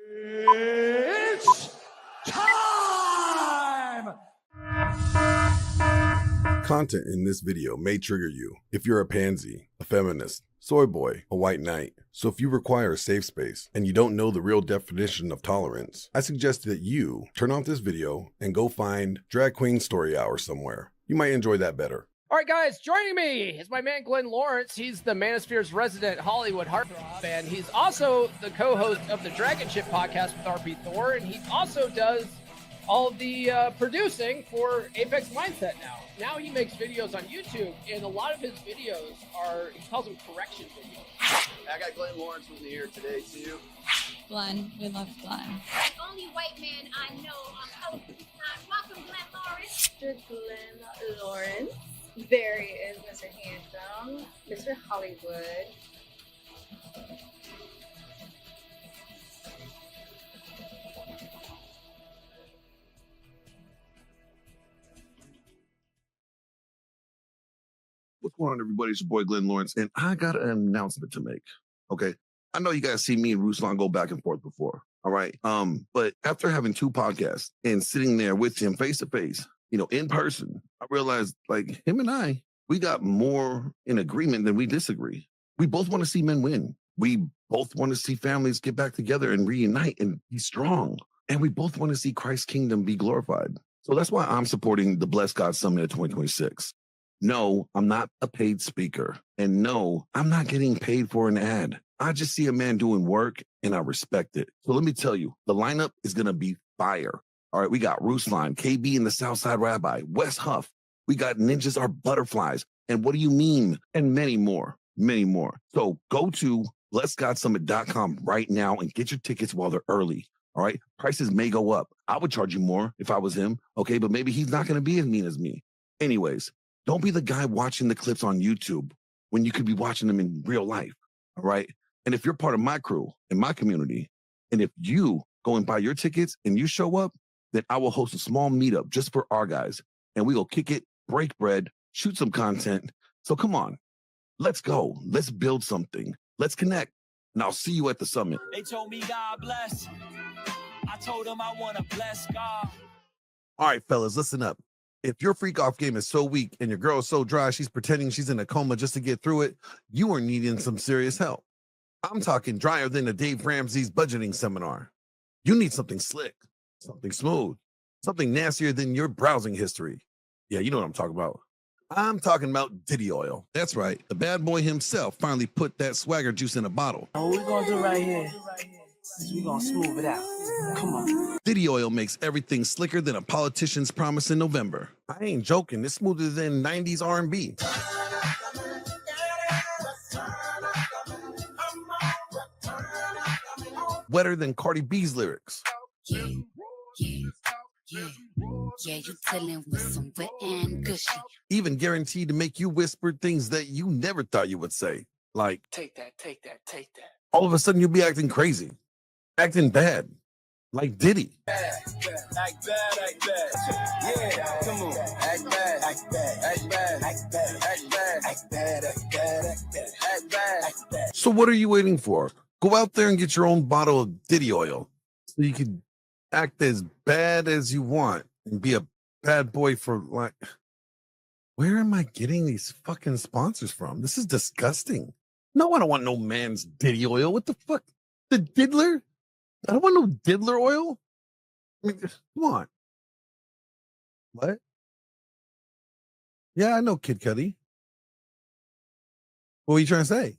It's time! Content in this video may trigger you if you're a pansy, a feminist, soy boy, a white knight. So if you require a safe space and you don't know the real definition of tolerance, I suggest that you turn off this video and go find Drag Queen Story Hour somewhere. You might enjoy that better. All right, guys, joining me is my man, Glenn Lawrence. He's the Manosphere's resident Hollywood heartthrob, and he's also the co-host of the Dragon Ship podcast with RP Thor, and he also does all of the producing for Apex Mindset now. Now he makes videos on YouTube, and a lot of his videos are, he calls them correction videos. I got Glenn Lawrence with me here today, too. Glenn, we love Glenn. The only white man I know. Welcome, Glenn Lawrence. Mr. Glenn Lawrence. There he is, Mr. Handsome, Mr. Hollywood. What's going on, everybody? It's your boy Glenn Lawrence, and I got an announcement to make. Okay, I know you guys see me and Ruslan go back and forth before. All right, but after having two podcasts and sitting there with him face to face, in person, I realized like him and I, we got more in agreement than we disagree. We both want to see men win. We both want to see families get back together and reunite and be strong. And we both want to see Christ's kingdom be glorified. So that's why I'm supporting the Bless God Summit of 2026. No, I'm not a paid speaker. And no, I'm not getting paid for an ad. I just see a man doing work and I respect it. So let me tell you, the lineup is going to be fire. All right, we got Ruslan, KB and the Southside Rabbi, Wes Huff. We got Ninjas Are Butterflies. And what do you mean? And many more, many more. So go to blessgodsummit.com right now and get your tickets while they're early. All right. Prices may go up. I would charge you more if I was him. Okay. But maybe he's not going to be as mean as me. Anyways, don't be the guy watching the clips on YouTube when you could be watching them in real life. All right. And if you're part of my crew and my community, and if you go and buy your tickets and you show up, then I will host a small meetup just for our guys. And we will kick it, break bread, shoot some content. So come on, let's go. Let's build something. Let's connect. And I'll see you at the summit. They told me God bless. I told them I want to bless God. All right, fellas, listen up. If your freak off game is so weak and your girl is so dry, she's pretending she's in a coma just to get through it, you are needing some serious help. I'm talking drier than a Dave Ramsey's budgeting seminar. You need something slick, something smooth, something nastier than your browsing history. Yeah, you know what I'm talking about. I'm talking about Diddy Oil. That's right. The bad boy himself finally put that swagger juice in a bottle. What we gonna do right here is we gonna smooth it out. Come on. Diddy Oil makes everything slicker than a politician's promise in November. I ain't joking. It's smoother than 90s R&B. Wetter than Cardi B's lyrics. Yeah, you tellin' with some wet and gushy. Even guaranteed to make you whisper things that you never thought you would say. Like, Take that. all of a sudden you'll be acting crazy, acting bad, like Diddy. Act bad. Yeah, come on. Act bad. So what are you waiting for? Go out there and get your own bottle of Diddy Oil so you can act as bad as you want and be a bad boy for like. Where am I getting these fucking sponsors from? This is disgusting. No, I don't want no man's Diddy Oil. What the fuck? The diddler? I don't want no diddler oil. I mean, come on. What? Yeah, I know Kid Cudi. What are you trying to say?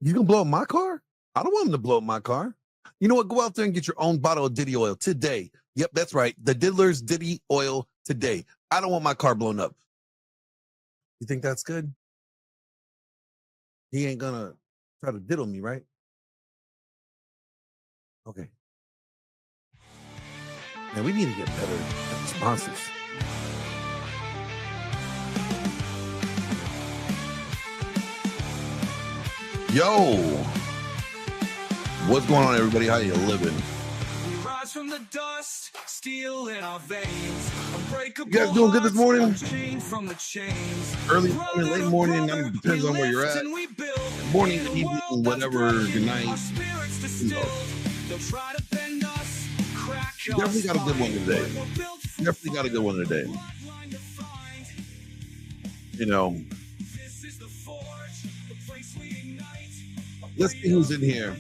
You gonna blow up my car? I don't want him to blow up my car. You know what? Go out there and get your own bottle of Diddy Oil today. Yep, that's right. The Diddler's Diddy Oil today. I don't want my car blown up. You think that's good? He ain't gonna try to diddle me, right? Okay. Man, we need to get better at the sponsors. Yo, what's going on, everybody? How you living? We rise from the dust, steel in our veins. You guys doing good this morning? From the chains. Early morning, late morning, depends on where you're at. Morning, evening, whatever, good night. You know. Definitely got a good one today. Definitely got a good one today. You know, let's see who's in here.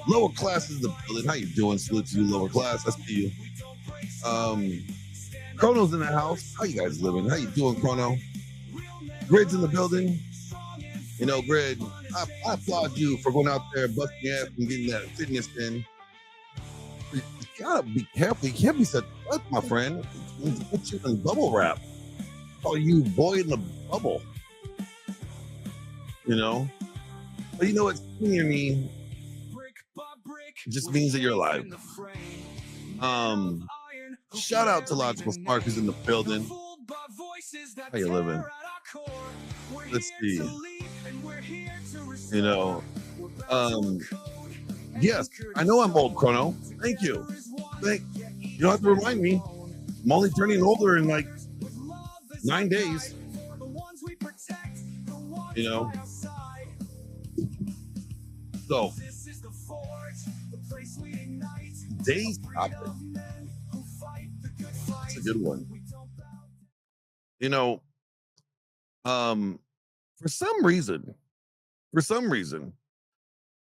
Lower class is the building. How you doing? Salute to you, lower class. I see you. Chrono's in the house. How you guys living? How you doing, Chrono? Grid's in the building. You know, Grid, I applaud you for going out there, busting your ass and getting that fitness in. You gotta be careful. You can't be such a butt, my friend. Put you in bubble wrap. Call you boy in the bubble. You know? But you know what? Senior me just means that you're alive. Shout out to Logical Spark who's in the building. How you living? Let's see. You know, yes, I know I'm old, Chrono. Thank you. You don't have to remind me. I'm only turning older in like 9 days. You know. So, today's topic. It's a good one. You know, for some reason,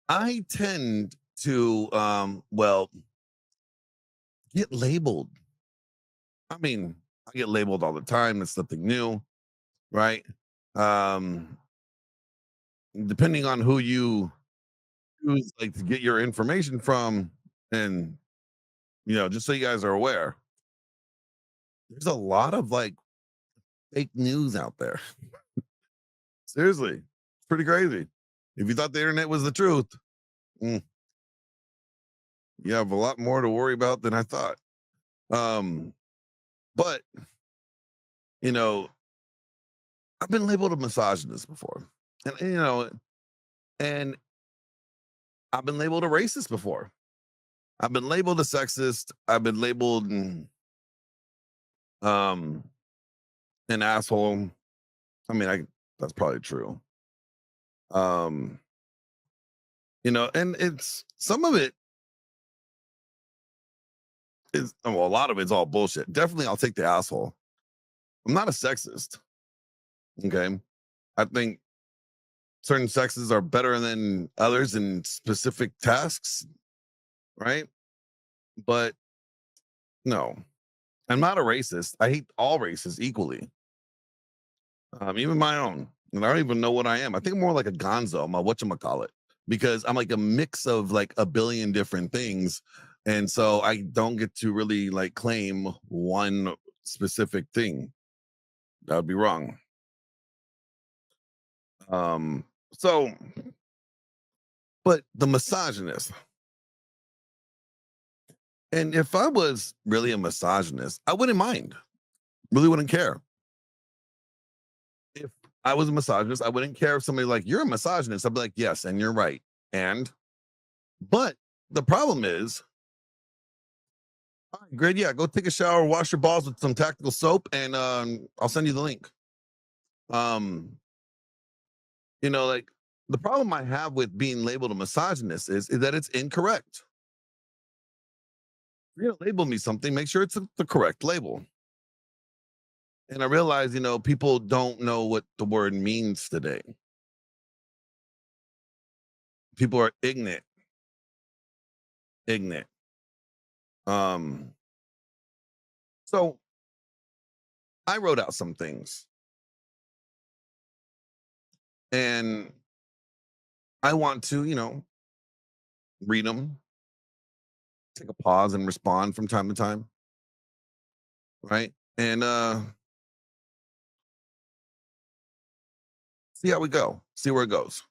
I tend to get labeled. I mean, I get labeled all the time. It's nothing new, right? Depending on who you choose like to get your information from, and you know, just so you guys are aware, there's a lot of like fake news out there. Seriously, it's pretty crazy. If you thought the internet was the truth, you have a lot more to worry about than I thought. But you know, I've been labeled a misogynist before, and you know, and I've been labeled a racist before. I've been labeled a sexist. I've been labeled an asshole. I mean, that's probably true. You know, and it's some of it is, well, a lot of it's all bullshit. Definitely, I'll take the asshole. I'm not a sexist. Okay. I think certain sexes are better than others in specific tasks, right? But no, I'm not a racist. I hate all races equally, even my own. And I don't even know what I am. I think I'm more like a gonzo, my whatchamacallit, because I'm like a mix of like a billion different things. And so I don't get to really like claim one specific thing. That would be wrong. So, but the misogynist. And if I was really a misogynist, I wouldn't mind. Really wouldn't care. If I was a misogynist, I wouldn't care if somebody like, you're a misogynist. I'd be like, yes, and you're right. But the problem is, all right, great, yeah, go take a shower, wash your balls with some tactical soap, and I'll send you the link. You know, like the problem I have with being labeled a misogynist is that it's incorrect. If you're gonna label me something, make sure it's the correct label. And I realize, you know, people don't know what the word means today. People are ignorant. So I wrote out some things. And I want to, you know, read them, take a pause and respond from time to time. Right. And see how we go, see where it goes.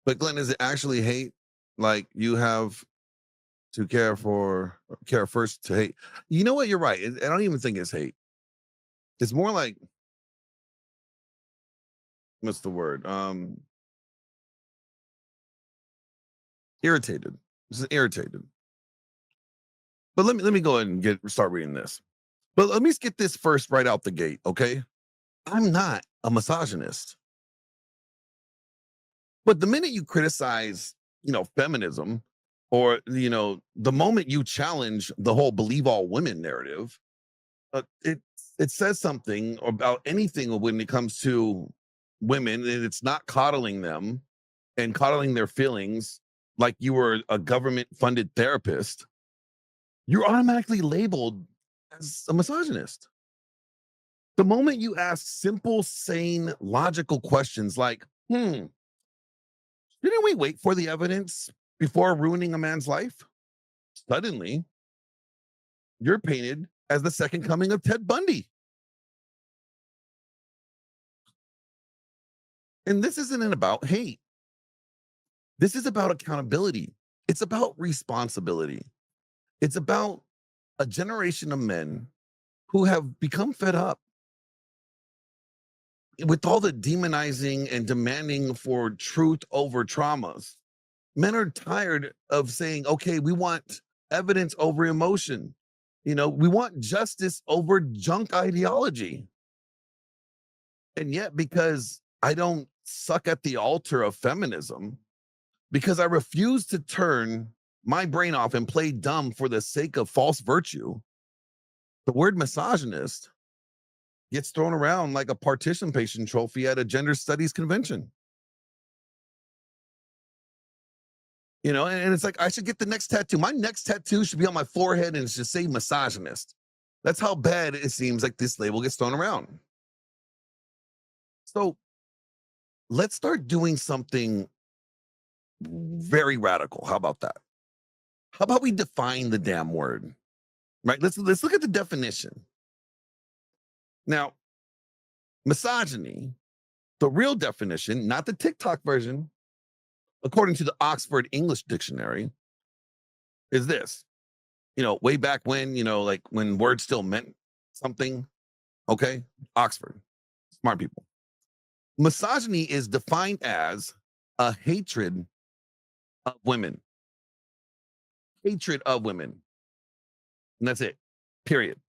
But Glenn, is it actually hate? Like you have to care first to hate? You know what? You're right. I don't even think it's hate. It's more like, what's the word? Irritated. This is irritated. But let me go ahead and start reading this. But let me get this first right out the gate, okay? I'm not a misogynist. But the minute you criticize feminism, or the moment you challenge the whole believe all women narrative, it says something about anything when it comes to women, and it's not coddling them and coddling their feelings like you were a government funded therapist. You're automatically labeled as a misogynist. The moment you ask simple, sane, logical questions like, didn't we wait for the evidence before ruining a man's life? Suddenly, you're painted as the second coming of Ted Bundy. And this isn't about hate. This is about accountability. It's about responsibility. It's about a generation of men who have become fed up with all the demonizing and demanding for truth over traumas. Men are tired of saying, okay, we want evidence over emotion. We want justice over junk ideology. And yet, because I don't suck at the altar of feminism, because I refuse to turn my brain off and play dumb for the sake of false virtue, the word misogynist gets thrown around like a participation trophy at a gender studies convention. And it's like, I should get the next tattoo. My next tattoo should be on my forehead and it should say misogynist. That's how bad it seems like this label gets thrown around. So let's start doing something very radical. How about that? How about we define the damn word? Right? Let's look at the definition. Now, misogyny, the real definition, not the TikTok version, according to the Oxford English Dictionary, is this. Way back when, like when words still meant something. Okay. Oxford, smart people. Misogyny is defined as a hatred of women. Hatred of women. And that's it. Period.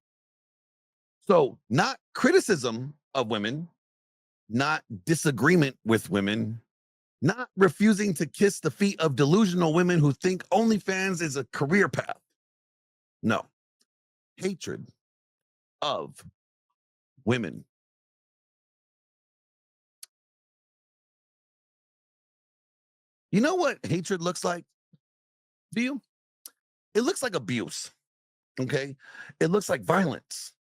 So, not criticism of women, not disagreement with women, not refusing to kiss the feet of delusional women who think OnlyFans is a career path. No. Hatred of women. You know what hatred looks like? Do you? It looks like abuse. Okay. It looks like violence.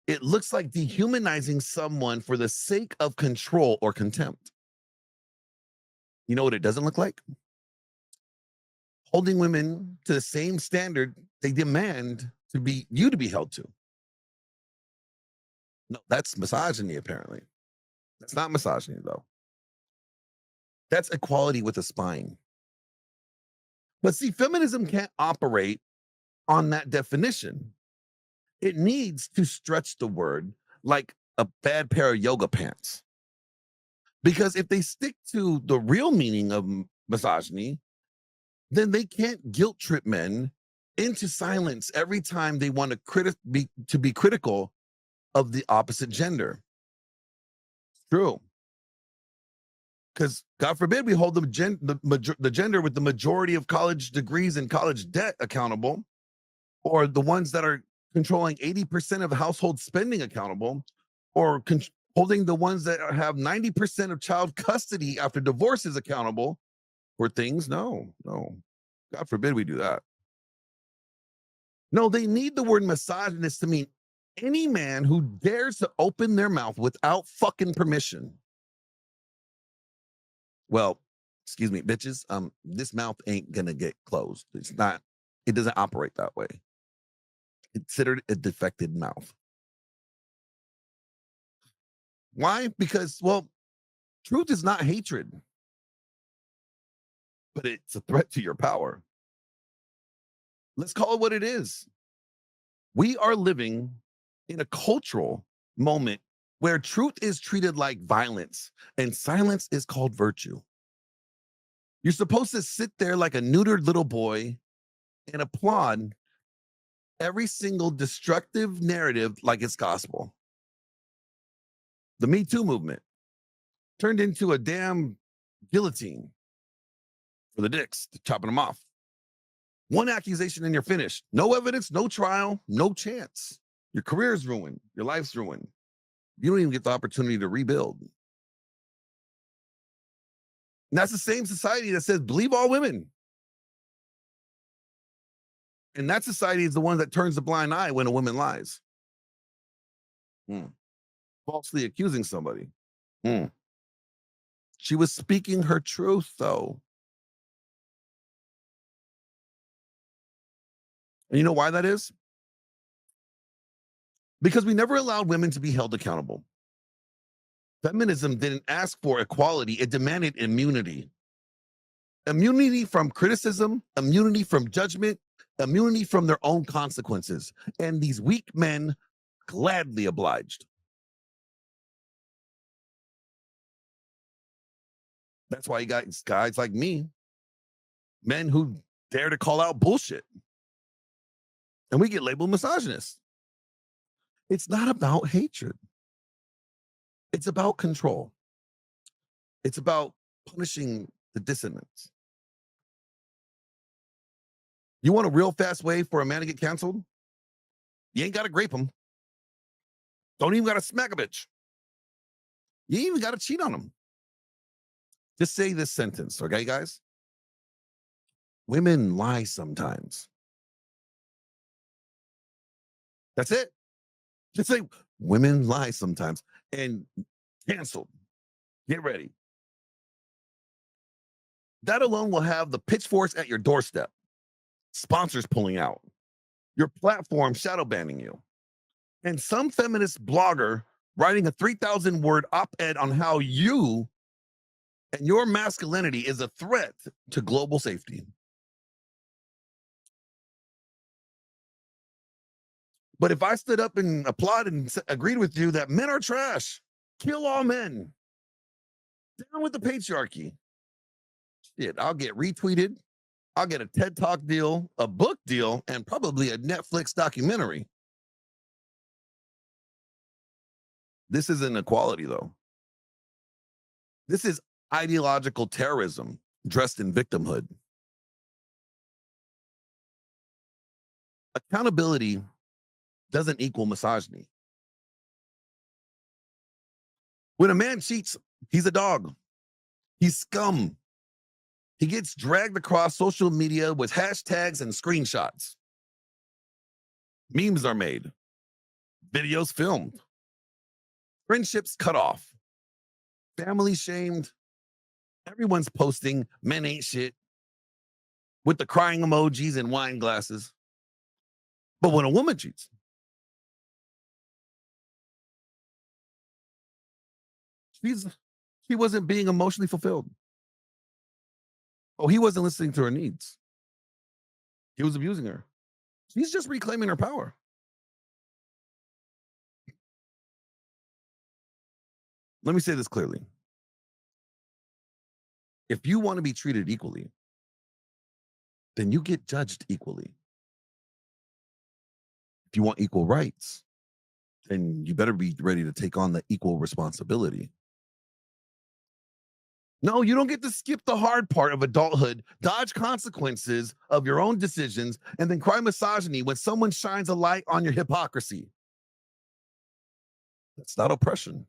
It looks like dehumanizing someone for the sake of control or contempt. You know what it doesn't look like? Holding women to the same standard they demand to be held to. No, that's misogyny, apparently. That's not misogyny, though. That's equality with a spine. But see, feminism can't operate on that definition. It needs to stretch the word like a bad pair of yoga pants. Because if they stick to the real meaning of misogyny, then they can't guilt trip men into silence every time they want to be critical of the opposite gender. True. Because God forbid we hold the gender with the majority of college degrees and college debt accountable, or the ones that are controlling 80% of household spending accountable, or holding the ones that have 90% of child custody after divorces accountable for things. No. God forbid we do that. No, they need the word misogynist to mean any man who dares to open their mouth without fucking permission. Well, excuse me, bitches. This mouth ain't gonna get closed. It doesn't operate that way. Considered a defected mouth. Why? Because, well, truth is not hatred, but it's a threat to your power. Let's call it what it is. We are living in a cultural moment where truth is treated like violence and silence is called virtue. You're supposed to sit there like a neutered little boy and applaud every single destructive narrative like it's gospel. The Me Too movement turned into a damn guillotine for the dicks, chopping them off. One accusation and you're finished. No evidence, no trial, no chance. Your career is ruined. Your life's ruined. You don't even get the opportunity to rebuild. And that's the same society that says, believe all women. And that society is the one that turns a blind eye when a woman lies. Falsely accusing somebody. She was speaking her truth, though. And you know why that is? Because we never allowed women to be held accountable. Feminism didn't ask for equality, it demanded immunity. Immunity from criticism, immunity from judgment, immunity from their own consequences. And these weak men gladly obliged. That's why you got guys like me, men who dare to call out bullshit. And we get labeled misogynists. It's not about hatred. It's about control. It's about punishing the dissonance. You want a real fast way for a man to get canceled? You ain't got to grape him. Don't even got to smack a bitch. You ain't even got to cheat on him. Just say this sentence, okay, guys? Women lie sometimes. That's it. Just say, women lie sometimes. And canceled. Get ready. That alone will have the pitchforks at your doorstep, sponsors pulling out, your platform shadow banning you, and some feminist blogger writing a 3,000-word op-ed on how you and your masculinity is a threat to global safety. But if I stood up and applauded and agreed with you that men are trash, kill all men, down with the patriarchy, shit, I'll get retweeted, I'll get a TED Talk deal, a book deal, and probably a Netflix documentary. This isn't equality, though. This is ideological terrorism dressed in victimhood. Accountability doesn't equal misogyny. When a man cheats, he's a dog. He's scum. He gets dragged across social media with hashtags and screenshots. Memes are made. Videos filmed. Friendships cut off. Family shamed. Everyone's posting men ain't shit with the crying emojis and wine glasses. But when a woman cheats, she wasn't being emotionally fulfilled. Oh, he wasn't listening to her needs. He was abusing her. She's just reclaiming her power. Let me say this clearly. If you want to be treated equally, then you get judged equally. If you want equal rights, then you better be ready to take on the equal responsibility. No, you don't get to skip the hard part of adulthood, dodge consequences of your own decisions, and then cry misogyny when someone shines a light on your hypocrisy. That's not oppression.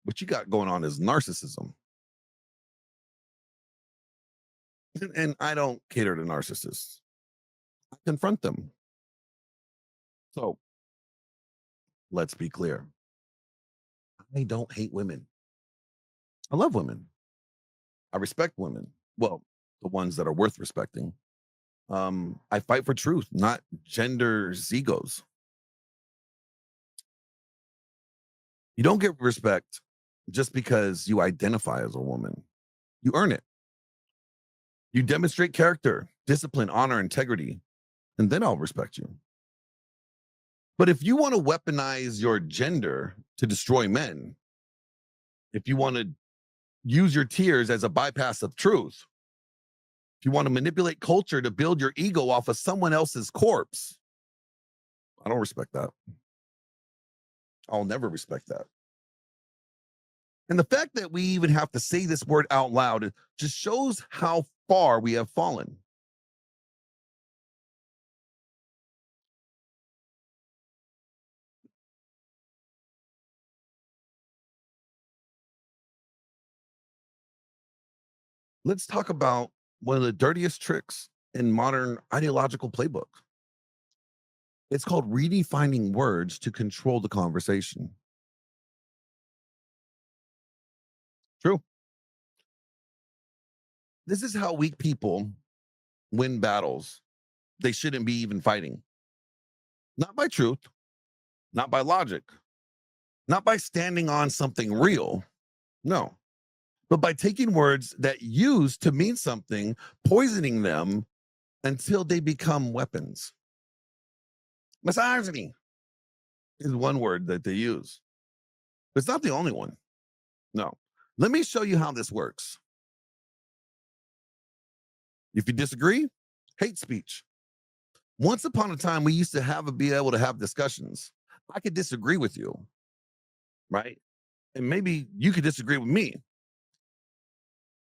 What you got going on is narcissism. And I don't cater to narcissists. I confront them. So, let's be clear. I don't hate women. I love women. I respect women. Well, the ones that are worth respecting. I fight for truth, not gender egos. You don't get respect just because you identify as a woman. You earn it. You demonstrate character, discipline, honor, integrity, and then I'll respect you. But if you want to weaponize your gender to destroy men, if you want to use your tears as a bypass of truth, if you want to manipulate culture to build your ego off of someone else's corpse, I don't respect that. I'll never respect that. And the fact that we even have to say this word out loud just shows how far we have fallen. Let's talk about one of the dirtiest tricks in modern ideological playbook. It's called redefining words to control the conversation. True. This is how weak people win battles they shouldn't be even fighting. Not by truth, not by logic, not by standing on something real. No, but by taking words that used to mean something, poisoning them until they become weapons. Misogyny is one word that they use, but it's not the only one. No. Let me show you how this works. If you disagree, hate speech. Once upon a time, we used to be able to have discussions. I could disagree with you, right? And maybe you could disagree with me.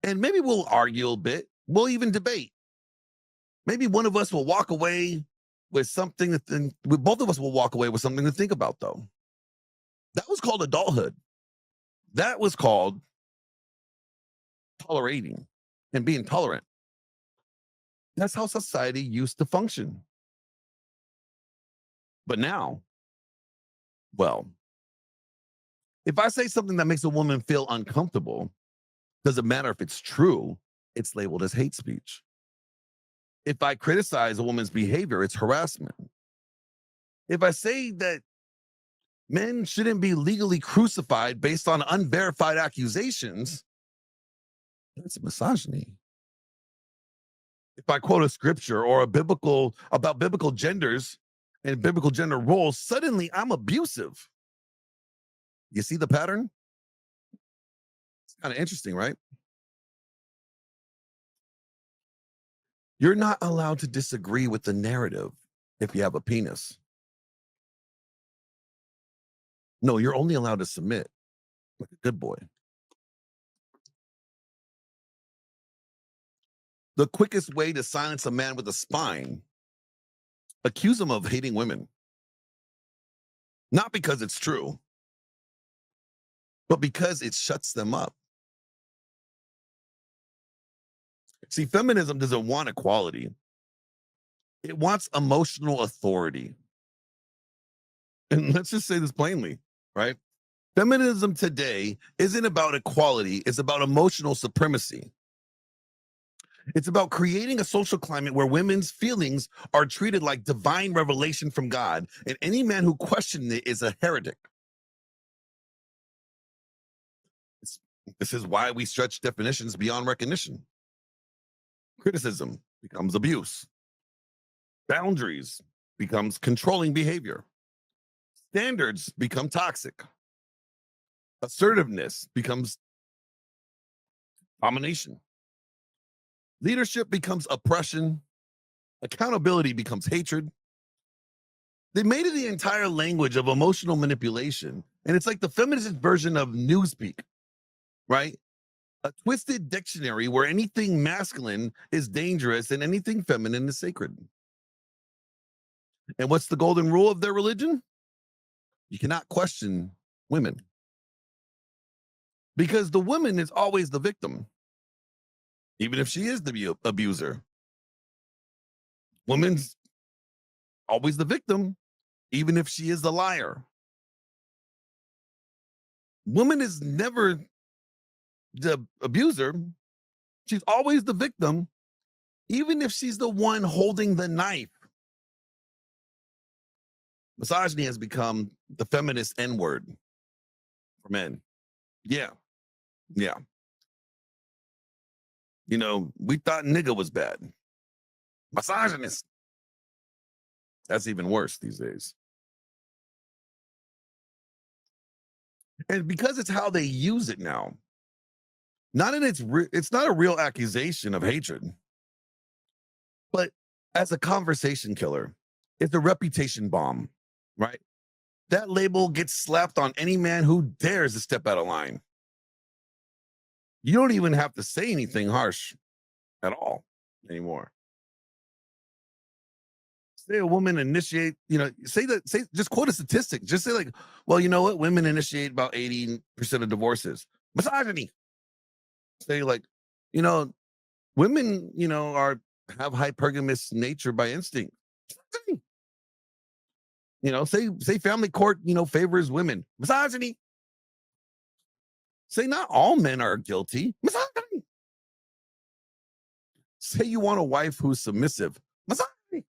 And maybe we'll argue a bit. We'll even debate. Maybe one of us will walk away with something to think. Both of us will walk away with something to think about, though. That was called adulthood. That was called tolerating and being tolerant. That's how society used to function. But now, well, if I say something that makes a woman feel uncomfortable, doesn't matter if it's true, it's labeled as hate speech. If I criticize a woman's behavior, it's harassment. If I say that men shouldn't be legally crucified based on unverified accusations, that's misogyny. If I quote a scripture or about biblical genders and biblical gender roles, suddenly I'm abusive. You see the pattern? It's kind of interesting, right? You're not allowed to disagree with the narrative if you have a penis. No, you're only allowed to submit like a good boy. The quickest way to silence a man with a spine, accuse him of hating women. Not because it's true, but because it shuts them up. See, feminism doesn't want equality. It wants emotional authority. And let's just say this plainly, right? Feminism today isn't about equality, it's about emotional supremacy. It's about creating a social climate where women's feelings are treated like divine revelation from God, and any man who questions it is a heretic. This is why we stretch definitions beyond recognition. Criticism becomes abuse. Boundaries becomes controlling behavior. Standards become toxic. Assertiveness becomes domination. Leadership becomes oppression. Accountability becomes hatred. They made it the entire language of emotional manipulation. And it's like the feminist version of Newspeak, right? A twisted dictionary where anything masculine is dangerous and anything feminine is sacred. And what's the golden rule of their religion? You cannot question women. Because the woman is always the victim, even if she is the abuser. Woman's always the victim, even if she is the liar. Woman is never the abuser. She's always the victim, even if she's the one holding the knife. Misogyny has become the feminist N-word for men. Yeah. Yeah. You know, we thought nigga was bad. Misogynist. That's even worse these days. And because it's how they use it now, it's not a real accusation of hatred, but as a conversation killer, it's a reputation bomb, right? That label gets slapped on any man who dares to step out of line. You don't even have to say anything harsh at all anymore. Say a woman initiate, say just quote a statistic. Just say like, well, you know what? Women initiate about 80% of divorces. Misogyny. Say like, you know, women, have hypergamous nature by instinct. Say family court, favors women. Misogyny. Say not all men are guilty. Misogyny. Say you want a wife who's submissive. Misogyny.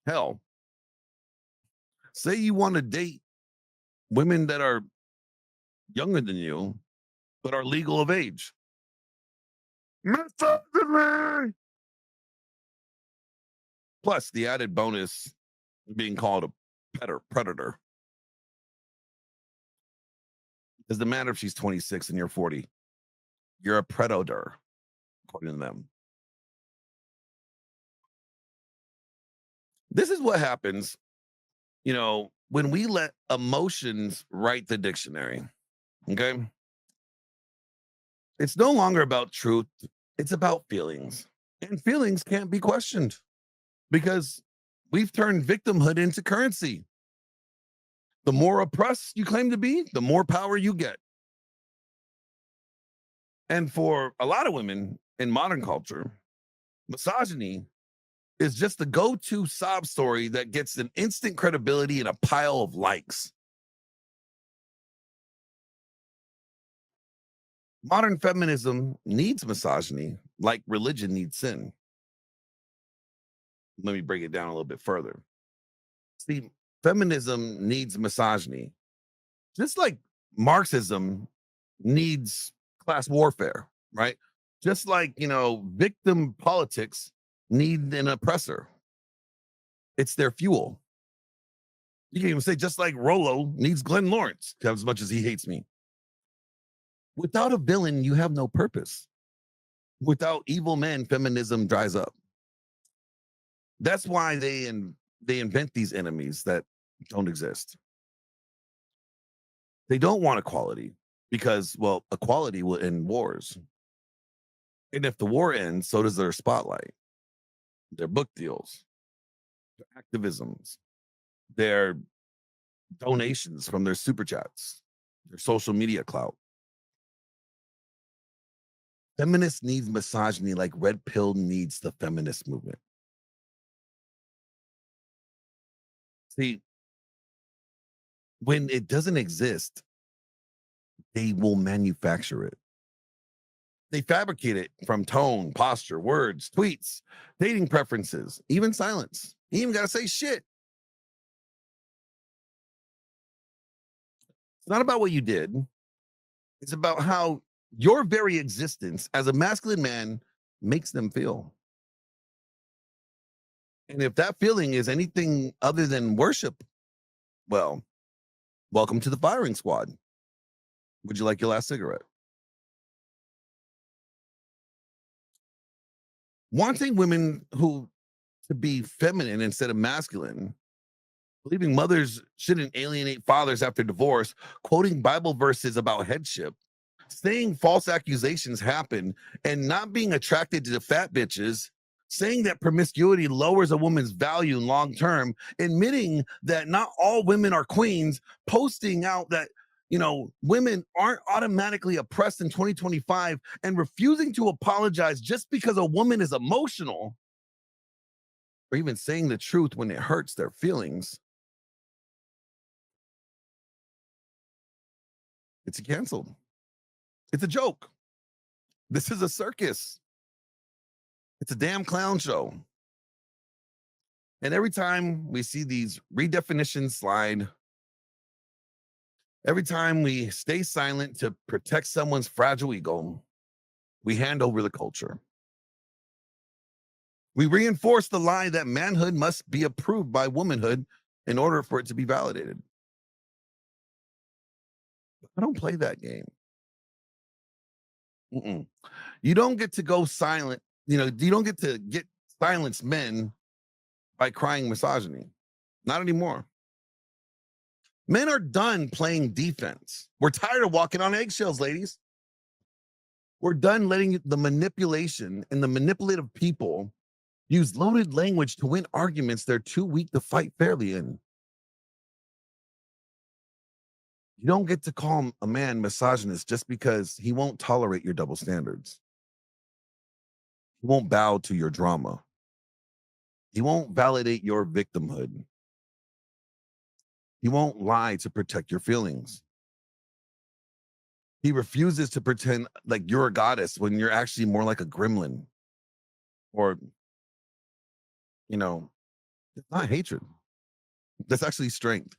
Hell. Say you want to date women that are younger than you, but are legal of age. Misogyny. Plus the added bonus being called a predator. Doesn't matter if she's 26 and you're 40. You're a predator, according to them. This is what happens, when we let emotions write the dictionary. Okay. It's no longer about truth, it's about feelings. And feelings can't be questioned because we've turned victimhood into currency. The more oppressed you claim to be, the more power you get. And for a lot of women in modern culture, misogyny is just the go-to sob story that gets an instant credibility and a pile of likes. Modern feminism needs misogyny like religion needs sin. Let me break it down a little bit further. See, feminism needs misogyny, just like Marxism needs class warfare, right? Just like, victim politics need an oppressor. It's their fuel. You can even say, just like Rollo needs Glenn Lawrence, as much as he hates me. Without a villain, you have no purpose. Without evil men, feminism dries up. That's why they invent these enemies that don't exist. They don't want equality because, well, equality will end wars. And if the war ends, so does their spotlight, their book deals, their activisms, their donations from their super chats, their social media clout. Feminists needs misogyny like red pill needs the feminist movement. See, when it doesn't exist, they will manufacture it. They fabricate it from tone, posture, words, tweets, dating preferences, even silence. You even got to say shit. It's not about what you did. It's about how your very existence as a masculine man makes them feel. And if that feeling is anything other than worship, well, welcome to the firing squad. Would you like your last cigarette? Wanting women to be feminine instead of masculine, believing mothers shouldn't alienate fathers after divorce, quoting Bible verses about headship, saying false accusations happen, and not being attracted to the fat bitches, saying that promiscuity lowers a woman's value long term, admitting that not all women are queens, posting out that women aren't automatically oppressed in 2025, and refusing to apologize just because a woman is emotional, or even saying the truth when it hurts their feelings. It's canceled. It's a joke. This is a circus. It's a damn clown show. And every time we see these redefinitions slide, every time we stay silent to protect someone's fragile ego, we hand over the culture. We reinforce the lie that manhood must be approved by womanhood in order for it to be validated. I don't play that game. You don't get to go silent. You don't get to silence men by crying misogyny. Not anymore. Men are done playing defense. We're tired of walking on eggshells, ladies. We're done letting the manipulation and the manipulative people use loaded language to win arguments they're too weak to fight fairly in. You don't get to call a man misogynist just because he won't tolerate your double standards. He won't bow to your drama. He won't validate your victimhood. He won't lie to protect your feelings. He refuses to pretend like you're a goddess when you're actually more like a gremlin. Or, it's not hatred. That's actually strength.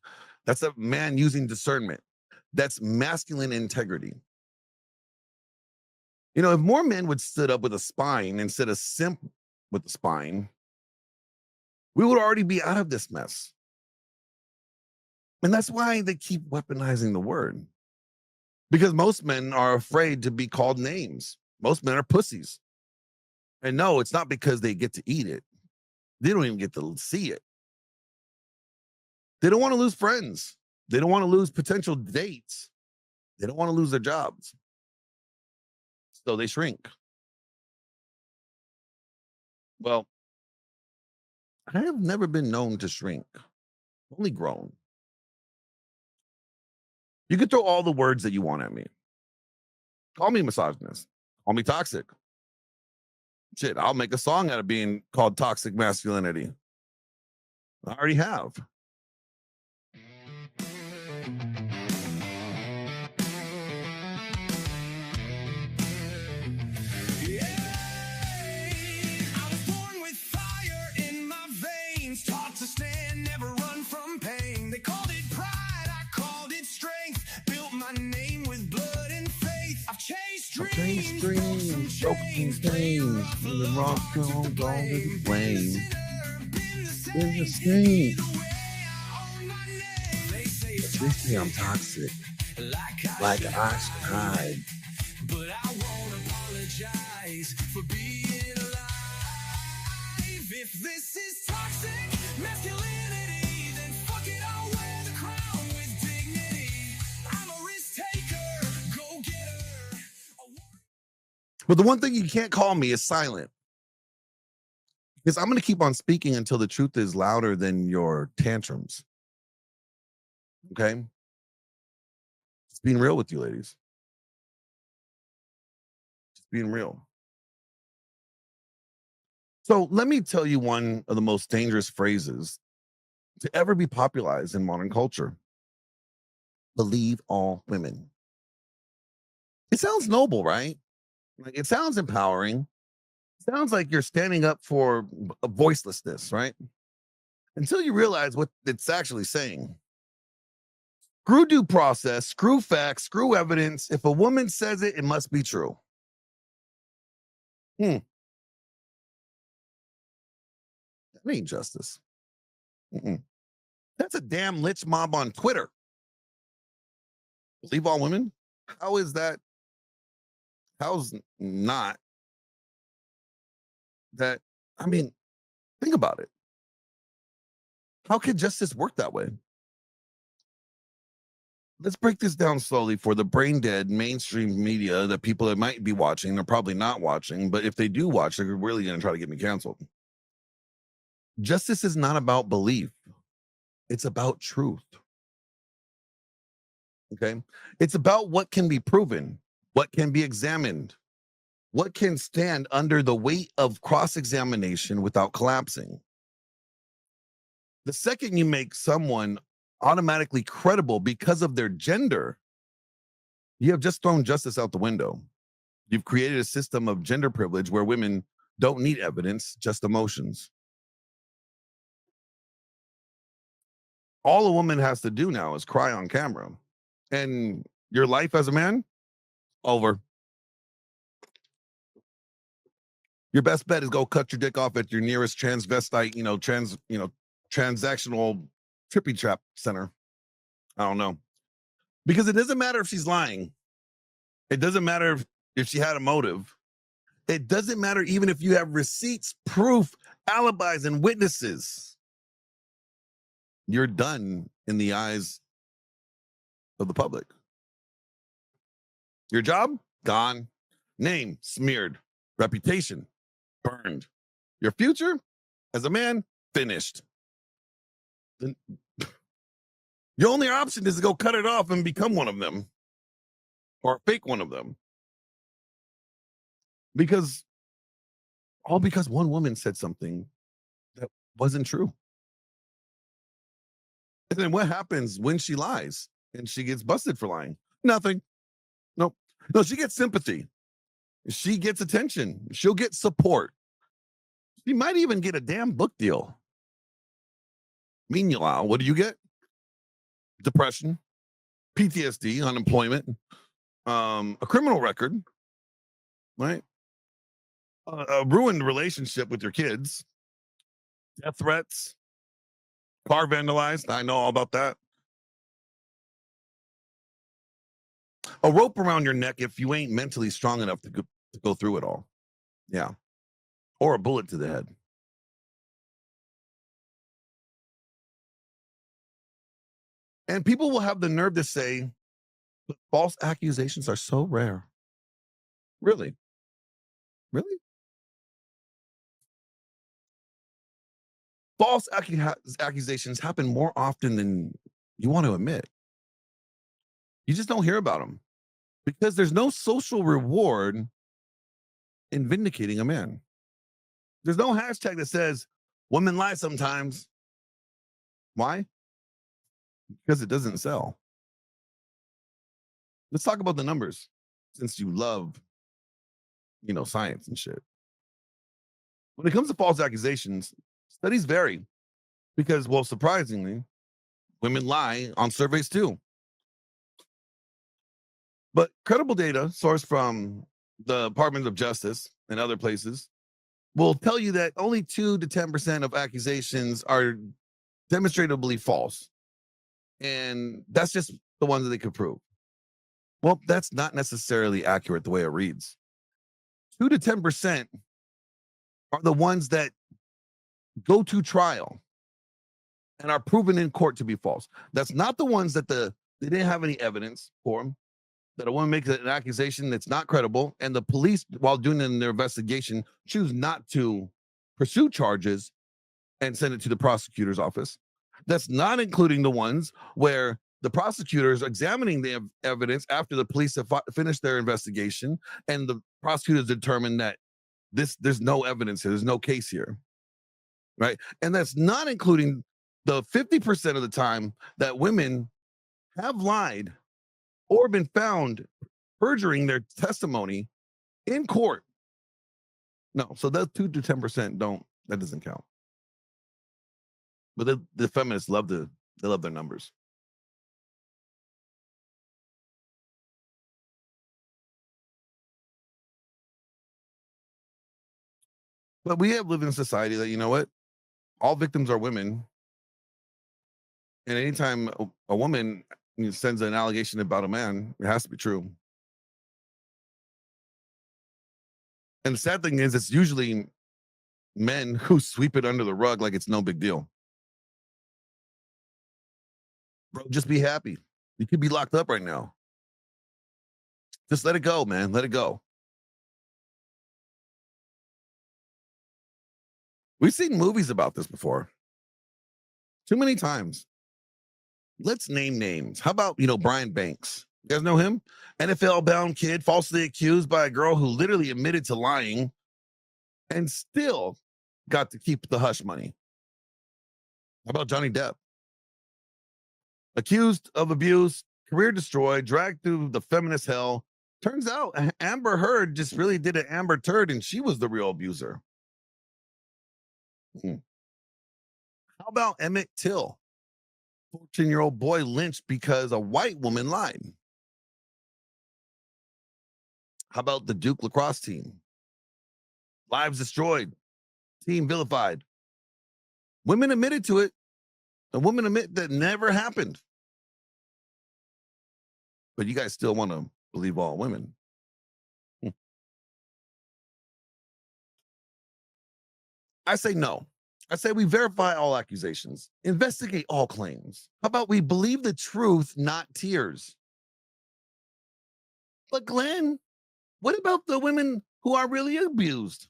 That's a man using discernment. That's masculine integrity. If more men would stood up with a spine instead of simp with a spine, we would already be out of this mess. And that's why they keep weaponizing the word. Because most men are afraid to be called names. Most men are pussies. And no, it's not because they get to eat it. They don't even get to see it. They don't want to lose friends. They don't want to lose potential dates. They don't want to lose their jobs. So they shrink. Well, I have never been known to shrink. Only grown. You can throw all the words that you want at me. Call me misogynist. Call me toxic. Shit, I'll make a song out of being called toxic masculinity. I already have. Dreams, broken dreams, in the rock gone to the flame. In the stain. They say I'm toxic, like I should hide. But I won't apologize for being alive. If this is toxic masculinity, then fuck it, I'll wear the crown with dignity. I'm a risk taker, go getter. But the one thing you can't call me is silent. Because I'm going to keep on speaking until the truth is louder than your tantrums. Okay? Just being real with you, ladies. Just being real. So let me tell you one of the most dangerous phrases to ever be popularized in modern culture. Believe all women. It sounds noble, right? Like, it sounds empowering. It sounds like you're standing up for a voicelessness, right? Until you realize what it's actually saying. Screw due process, screw facts, screw evidence. If a woman says it, it must be true. That ain't justice. That's a damn lynch mob on Twitter. Believe all women? How is that? How's not that? I mean, think about it. How can justice work that way? Let's break this down slowly for the brain dead mainstream media, the people that might be watching. They're probably not watching, but if they do watch, they're really going to try to get me canceled. Justice is not about belief. It's about truth. Okay? It's about what can be proven, what can be examined, what can stand under the weight of cross-examination without collapsing. The second you make someone automatically credible because of their gender, you have just thrown justice out the window. You've created a system of gender privilege where women don't need evidence, just emotions. All a woman has to do now is cry on camera. And your life as a man, over. Your best bet is go cut your dick off at your nearest transvestite, transactional trippy trap center. I don't know. Because it doesn't matter if she's lying. It doesn't matter if she had a motive. It doesn't matter even if you have receipts, proof, alibis, and witnesses. You're done in the eyes of the public. Your job? Gone. Name smeared. Reputation burned. Your future as a man? Finished. Then your only option is to go cut it off and become one of them or fake one of them. Because all because one woman said something that wasn't true. And then what happens when she lies and she gets busted for lying? Nothing. Nope. No, she gets sympathy. She gets attention. She'll get support. She might even get a damn book deal. Meanwhile, what do you get? Depression, PTSD, unemployment, a criminal record, right? A ruined relationship with your kids, death threats, car vandalized. I know all about that. A rope around your neck if you ain't mentally strong enough to go through it all. Yeah. Or a bullet to the head. And people will have the nerve to say, but false accusations are so rare. Really? Really? False accusations happen more often than you want to admit. You just don't hear about them because there's no social reward in vindicating a man. There's no hashtag that says women lie sometimes. Why? Because it doesn't sell. Let's talk about the numbers since you love, science and shit. When it comes to false accusations, studies vary because, well, surprisingly, women lie on surveys too. But credible data sourced from the Department of Justice and other places will tell you that only 2 to 10% of accusations are demonstrably false. And that's just the ones that they could prove. Well, that's not necessarily accurate the way it reads. 2 to 10% are the ones that go to trial and are proven in court to be false. That's not the ones that they didn't have any evidence for them, that a woman makes an accusation that's not credible, and the police, while doing their investigation, choose not to pursue charges and send it to the prosecutor's office. That's not including the ones where the prosecutors examining the evidence after the police have finished their investigation and the prosecutors determined that there's no evidence here, there's no case here, right? And that's not including the 50% of the time that women have lied or been found perjuring their testimony in court. No, so that 2 to 10% that doesn't count. But the feminists love their numbers. But we have lived in a society that, you know what? All victims are women. And anytime a woman sends an allegation about a man, it has to be true. And the sad thing is, it's usually men who sweep it under the rug like it's no big deal. Bro, just be happy. You could be locked up right now. Just let it go, man. Let it go. We've seen movies about this before. Too many times. Let's name names. How about, Brian Banks? You guys know him? NFL-bound kid, falsely accused by a girl who literally admitted to lying and still got to keep the hush money. How about Johnny Depp? Accused of abuse, career destroyed, dragged through the feminist hell. Turns out Amber Heard just really did an Amber Turd and she was the real abuser. How about Emmett Till? 14-year-old boy lynched because a white woman lied. How about the Duke lacrosse team? Lives destroyed, team vilified. Women admitted to it. A woman admit that never happened. But you guys still want to believe all women. I say no. I say we verify all accusations, investigate all claims. How about we believe the truth, not tears? But Glenn, what about the women who are really abused?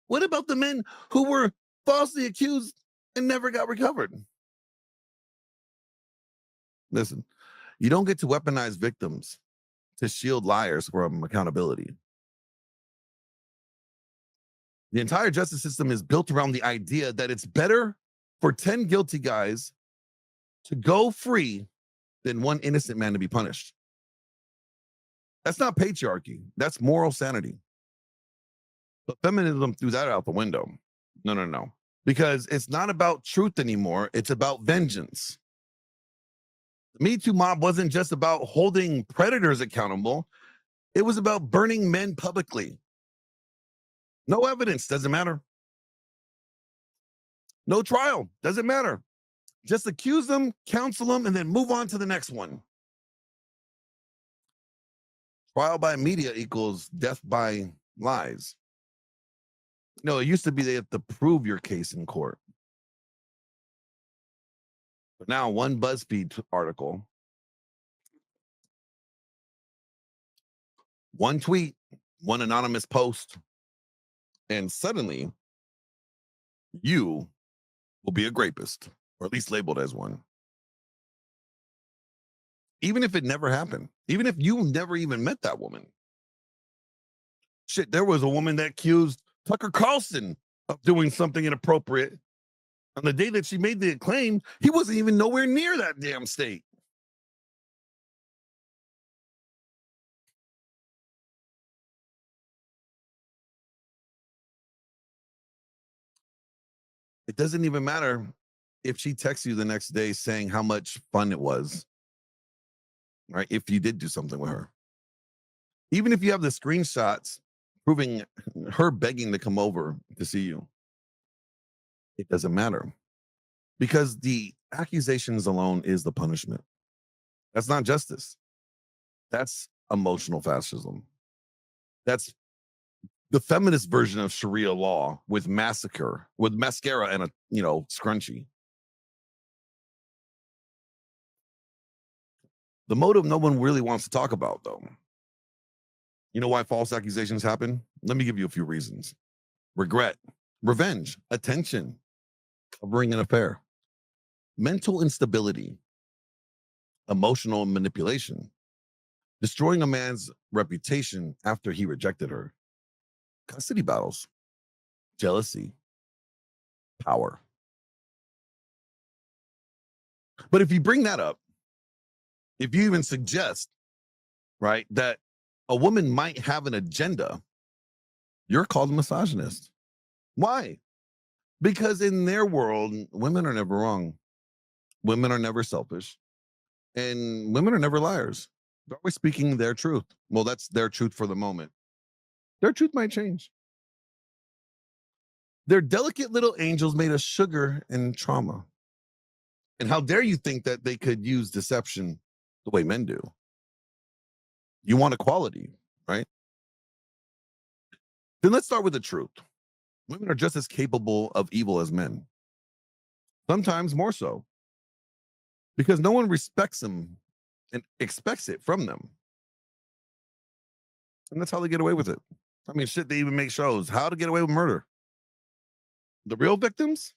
What about the men who were falsely accused and never got recovered? Listen, you don't get to weaponize victims to shield liars from accountability. The entire justice system is built around the idea that it's better for 10 guilty guys to go free than one innocent man to be punished. That's not patriarchy. That's moral sanity. But feminism threw that out the window. No. Because it's not about truth anymore. It's about vengeance. The Me Too mob wasn't just about holding predators accountable. It was about burning men publicly. No evidence, doesn't matter. No trial, doesn't matter. Just accuse them, counsel them, and then move on to the next one. Trial by media equals death by lies. No, it used to be they have to prove your case in court. But now one BuzzFeed article, one tweet, one anonymous post, and suddenly you will be a rapist, or at least labeled as one. Even if it never happened, even if you never even met that woman. Shit, there was a woman that accused Tucker Carlson of doing something inappropriate. On the day that she made the claim, he wasn't even nowhere near that damn state. It doesn't even matter if she texts you the next day saying how much fun it was, right? If you did do something with her. Even if you have the screenshots proving her begging to come over to see you, it doesn't matter. Because the accusations alone is the punishment. That's not justice. That's emotional fascism. That's the feminist version of Sharia law with massacre, with mascara and a scrunchie. The motive no one really wants to talk about, though. You know why false accusations happen? Let me give you a few reasons. Regret, revenge, attention, covering an affair, mental instability, emotional manipulation, destroying a man's reputation after he rejected her, custody battles, jealousy, power. But if you bring that up, if you even suggest, right, that a woman might have an agenda, you're called a misogynist. Why? Because in their world, women are never wrong. Women are never selfish. And women are never liars. They're always speaking their truth. Well, that's their truth for the moment. Their truth might change. They're delicate little angels made of sugar and trauma. And how dare you think that they could use deception the way men do? You want equality, right? Then let's start with the truth. Women are just as capable of evil as men. Sometimes more so. Because no one respects them and expects it from them. And that's how they get away with it. I mean, shit, they even make shows. How to get away with murder. The real victims?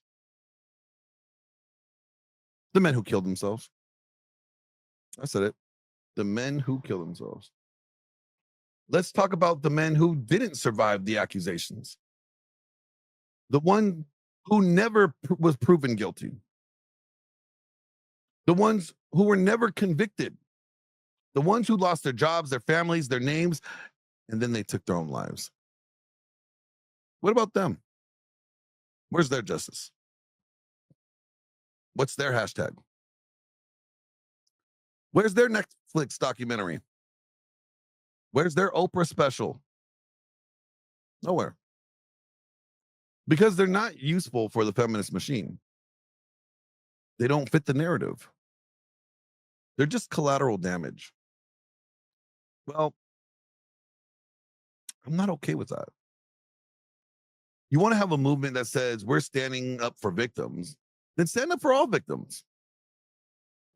The men who killed themselves. I said it. The men who kill themselves. Let's talk about the men who didn't survive the accusations. The one who never was proven guilty. The ones who were never convicted. The ones who lost their jobs, their families, their names, and then they took their own lives. What about them? Where's their justice? What's their hashtag? Where's their Netflix documentary? Where's their Oprah special? Nowhere. Because they're not useful for the feminist machine. They don't fit the narrative. They're just collateral damage. Well, I'm not okay with that. You want to have a movement that says we're standing up for victims, then stand up for all victims,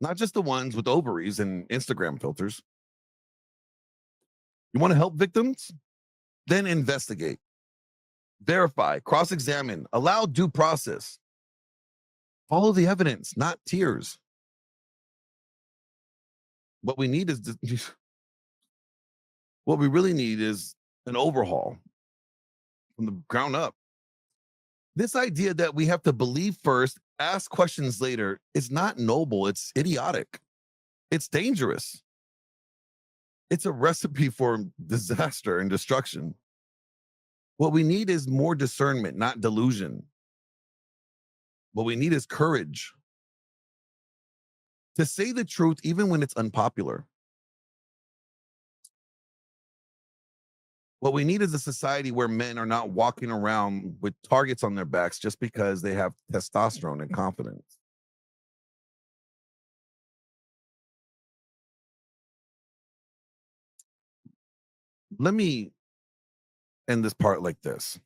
not just the ones with ovaries and Instagram filters. You want to help victims? Then investigate, verify, cross examine, allow due process. Follow the evidence, not tears. What we need is what we really need is an overhaul from the ground up. This idea that we have to believe first, ask questions later, is not noble. It's idiotic. It's dangerous. It's a recipe for disaster and destruction. What we need is more discernment, not delusion. What we need is courage to say the truth, even when it's unpopular. What we need is a society where men are not walking around with targets on their backs just because they have testosterone and confidence. Let me end this part like this.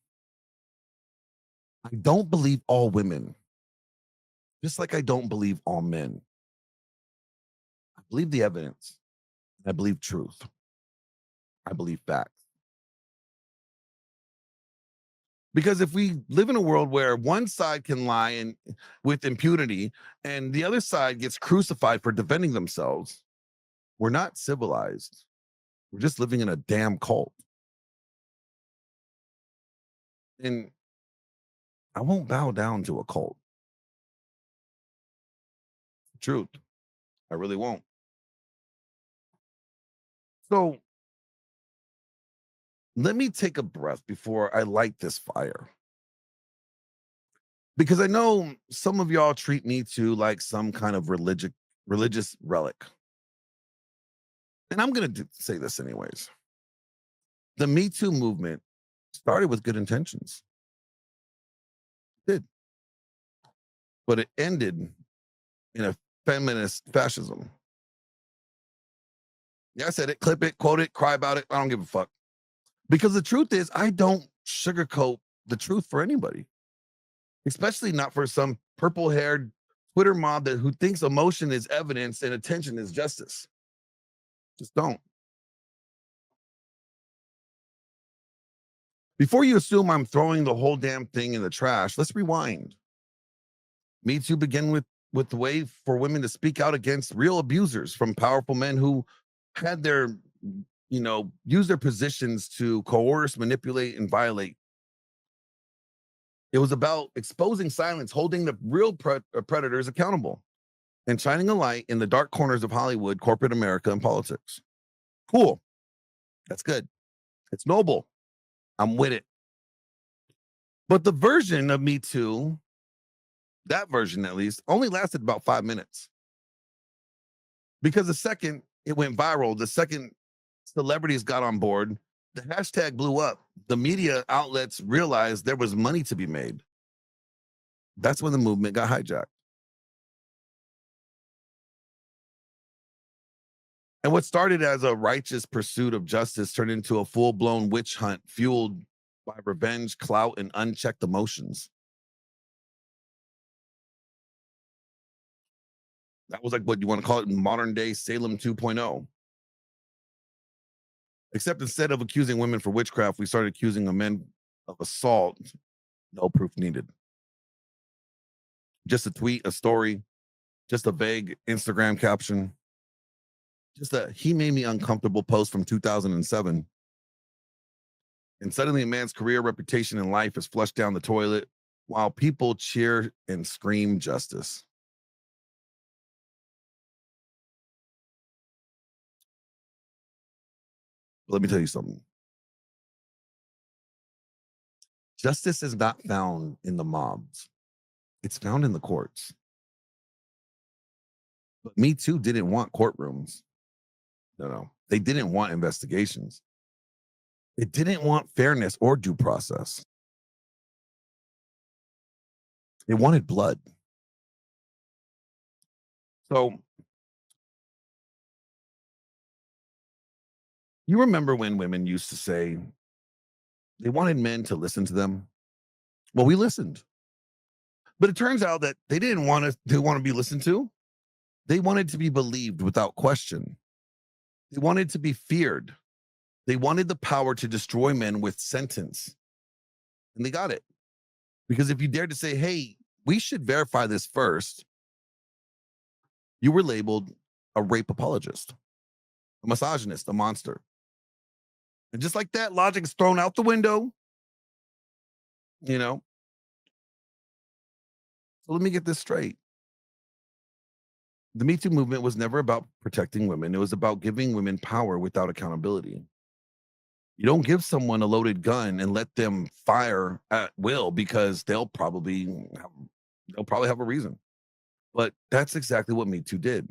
I don't believe all women, just like I don't believe all men. I believe the evidence. I believe truth. I believe facts. Because if we live in a world where one side can lie and with impunity and the other side gets crucified for defending themselves, we're not civilized. We're just living in a damn cult. And I won't bow down to a cult. Truth. I really won't. So let me take a breath before I light this fire. Because I know some of y'all treat Me Too like some kind of religious relic. And I'm going to say this anyways. The Me Too movement started with good intentions. It did. But it ended in a feminist fascism. Yeah, I said it, clip it, quote it, cry about it. I don't give a fuck. Because the truth is, I don't sugarcoat the truth for anybody, especially not for some purple-haired Twitter mob who thinks emotion is evidence and attention is justice. Just don't. Before you assume I'm throwing the whole damn thing in the trash, let's rewind. Me Too began with the way for women to speak out against real abusers from powerful men who had their, use their positions to coerce, manipulate, and violate. It was about exposing silence, holding the real predators accountable, and shining a light in the dark corners of Hollywood, corporate America, and politics. Cool. That's good. It's noble. I'm with it. But the version of Me Too, that version at least, only lasted about 5 minutes. Because the second it went viral, the second celebrities got on board, the hashtag blew up. The media outlets realized there was money to be made. That's when the movement got hijacked. And what started as a righteous pursuit of justice turned into a full-blown witch hunt fueled by revenge, clout, and unchecked emotions. That was like what you want to call it in modern day Salem 2.0. Except instead of accusing women for witchcraft, we started accusing the men of assault. No proof needed. Just a tweet, a story, just a vague Instagram caption, just a "he made me uncomfortable" post from 2007. And suddenly a man's career, reputation, and life is flushed down the toilet while people cheer and scream justice. Let me tell you something. Justice is not found in the mobs. It's found in the courts. But Me Too didn't want courtrooms. No. They didn't want investigations. It didn't want fairness or due process. It wanted blood. So, you remember when women used to say they wanted men to listen to them? Well, we listened. But it turns out that they didn't want to be listened to. They wanted to be believed without question. They wanted to be feared. They wanted the power to destroy men with sentence. And they got it. Because if you dared to say, hey, we should verify this first, you were labeled a rape apologist, a misogynist, a monster. And just like that, logic is thrown out the window. You know? So let me get this straight. The Me Too movement was never about protecting women. It was about giving women power without accountability. You don't give someone a loaded gun and let them fire at will because they'll probably have a reason. But that's exactly what Me Too did.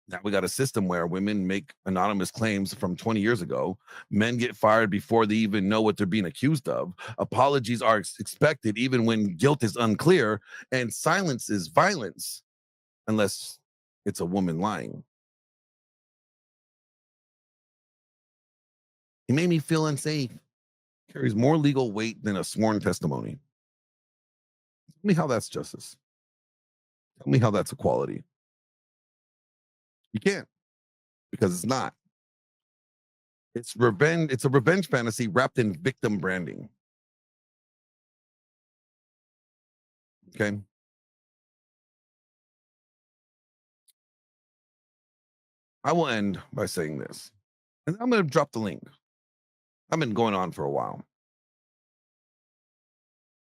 Now we got a system where women make anonymous claims from 20 years ago. Men get fired before they even know what they're being accused of. Apologies are expected even when guilt is unclear, and silence is violence unless it's a woman lying. He made me feel unsafe. Carries more legal weight than a sworn testimony. Tell me how that's justice. Tell me how that's equality. You can't, because it's not. It's revenge. It's a revenge fantasy wrapped in victim branding. Okay. I will end by saying this, and I'm going to drop the link. I've been going on for a while.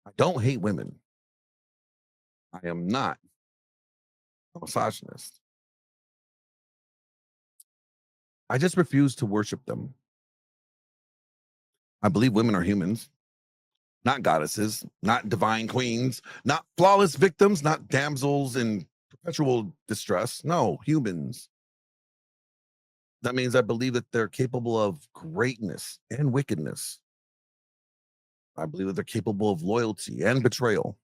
I don't hate women. I am not a misogynist. I just refuse to worship them. I believe women are humans, not goddesses, not divine queens, not flawless victims, not damsels in perpetual distress. No, humans. That means I believe that they're capable of greatness and wickedness. I believe that they're capable of loyalty and betrayal.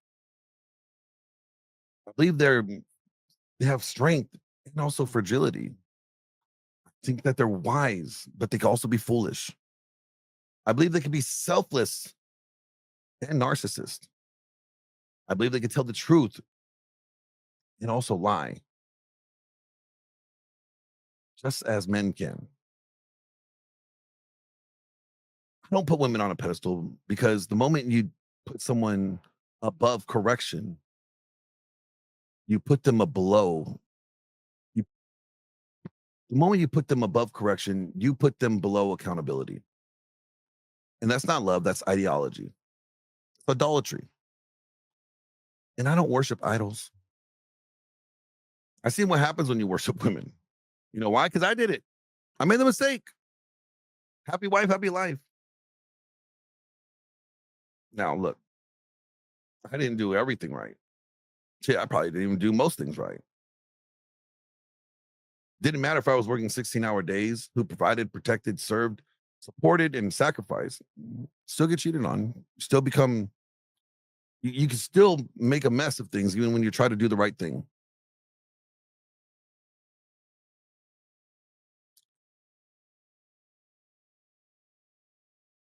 I believe they have strength and also fragility. I think that they're wise, but they can also be foolish. I believe they can be selfless and narcissist. I believe they can tell the truth and also lie, just as men can. I don't put women on a pedestal because the moment you put someone above correction, you put them below. You, the moment you put them above correction, you put them below accountability. And that's not love, that's ideology. It's idolatry. And I don't worship idols. I see what happens when you worship women. You know why? Because I did it. I made the mistake. Happy wife, happy life. Now, look, I didn't do everything right. Shit, I probably didn't even do most things right. Didn't matter if I was working 16-hour days, who provided, protected, served, supported, and sacrificed. Still get cheated on. Still become, you can still make a mess of things even when you try to do the right thing.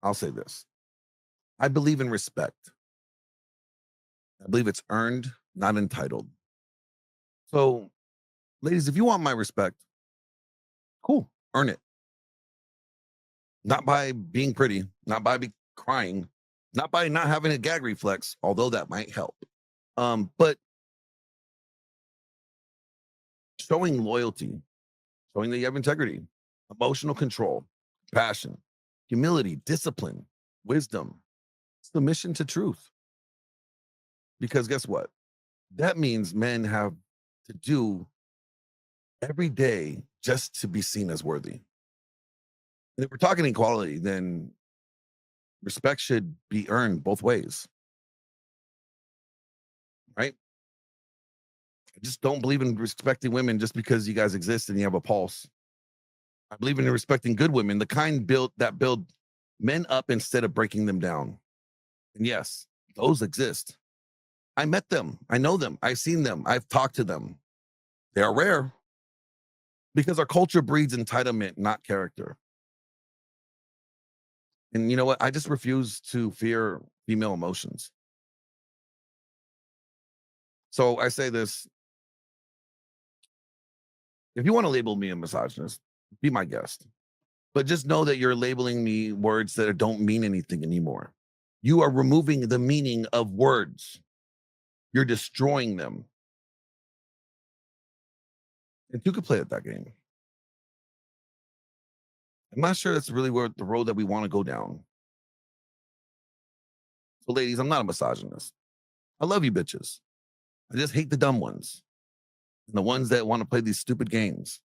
I'll say this. I believe in respect. I believe it's earned, not entitled. So, ladies, if you want my respect, cool, earn it. Not by being pretty, not by crying, not by not having a gag reflex, although that might help. But showing loyalty, showing that you have integrity, emotional control, passion, humility, discipline, wisdom, submission to truth. Because guess what? That means men have to do every day just to be seen as worthy. And if we're talking equality, then respect should be earned both ways. Right? I just don't believe in respecting women just because you guys exist and you have a pulse. I believe in respecting good women, the kind that build men up instead of breaking them down. And yes, those exist. I met them. I know them. I've seen them. I've talked to them. They are rare because our culture breeds entitlement, not character. And you know what? I just refuse to fear female emotions. So I say this. If you want to label me a misogynist, be my guest. But just know that you're labeling me words that don't mean anything anymore. You are removing the meaning of words. You're destroying them. And you could play at that game. I'm not sure that's really where the road that we want to go down. So, ladies, I'm not a misogynist. I love you bitches. I just hate the dumb ones and the ones that want to play these stupid games.